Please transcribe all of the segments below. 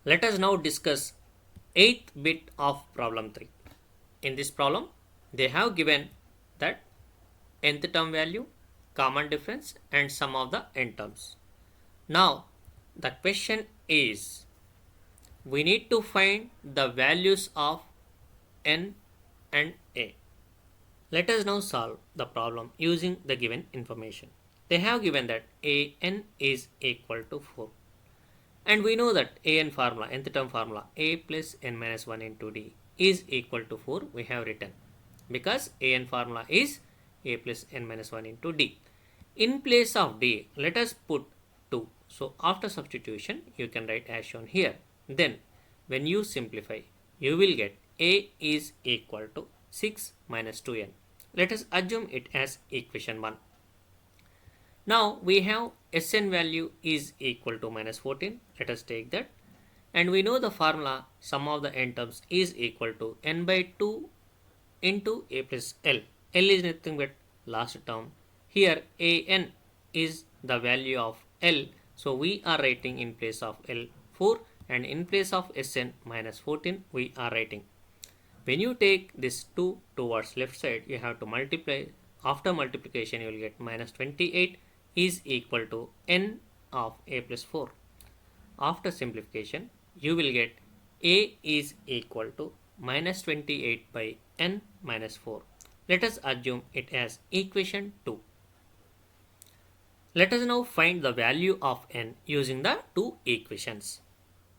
Let us now discuss 8th bit of problem 3. In this problem, they have given that nth term value, common difference and sum of the n terms. Now, the question is, we need to find the values of n and a. Let us now solve the problem using the given information. They have given that an is equal to 4. And we know that an formula, nth term formula, a plus n minus 1 into d is equal to 4. We have written because an formula is a plus n minus 1 into d. In place of d, let us put 2. So after substitution, you can write as shown here. Then when you simplify, you will get a is equal to 6 minus 2n. Let us assume it as equation 1. Now we have Sn value is equal to minus 14. Let us take that. And we know the formula sum of the n terms is equal to n by 2 into a plus l. L is nothing but last term. Here an is the value of l. So we are writing in place of l 4 and in place of Sn minus 14 we are writing. When you take this 2 towards left side, you have to multiply. After multiplication, you will get minus 28 is equal to n of a plus 4. After simplification, you will get a is equal to minus 28 by n minus 4. Let us assume it as equation 2. Let us now find the value of n using the two equations.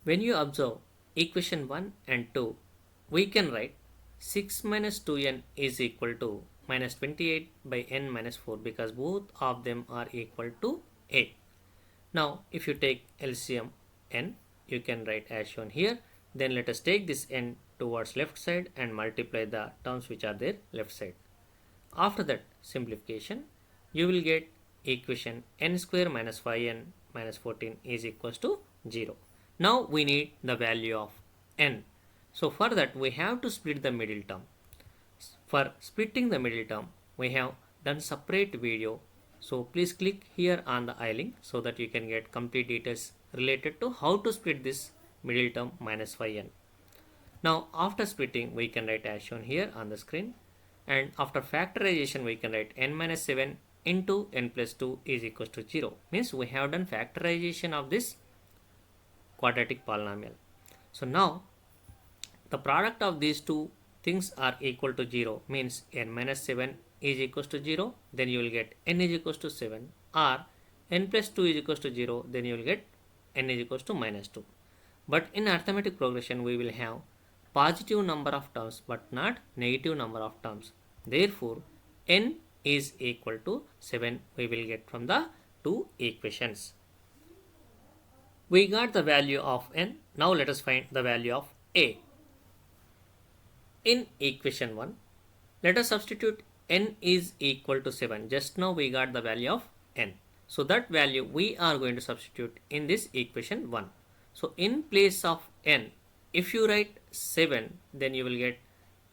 When you observe equation 1 and 2, we can write 6 minus 2n is equal to minus 28 by n minus 4 because both of them are equal to a. Now if you take LCM n, you can write as shown here. Then let us take this n towards left side and multiply the terms which are there left side. After that simplification, you will get equation n square minus 5n minus 14 is equals to 0. Now we need the value of n. So for that we have to split the middle term. For splitting the middle term, we have done separate video. So please click here on the I link so that you can get complete details related to how to split this middle term minus 5n. Now after splitting, we can write as shown here on the screen. And after factorization, we can write n minus 7 into n plus 2 is equals to 0. Means we have done factorization of this quadratic polynomial. So now the product of these two things are equal to 0 means n minus 7 is equals to 0, then you will get n is equals to 7, or n plus 2 is equals to 0, then you will get n is equals to minus 2. But in arithmetic progression, we will have positive number of terms but not negative number of terms. Therefore, n is equal to 7 we will get from the two equations. We got the value of n. Now let us find the value of a. In equation 1, let us substitute n is equal to 7. Just now we got the value of n. So that value we are going to substitute in this equation 1. So in place of n, if you write 7, then you will get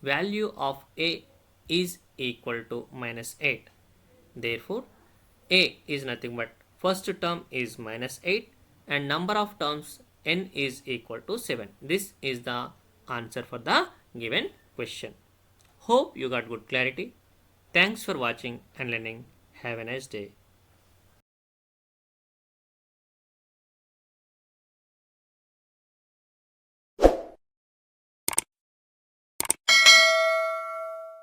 value of a is equal to minus 8. Therefore, a is nothing but first term is minus 8 and number of terms n is equal to 7. This is the answer for the given question. Hope you got good clarity. Thanks for watching and learning. Have a nice day.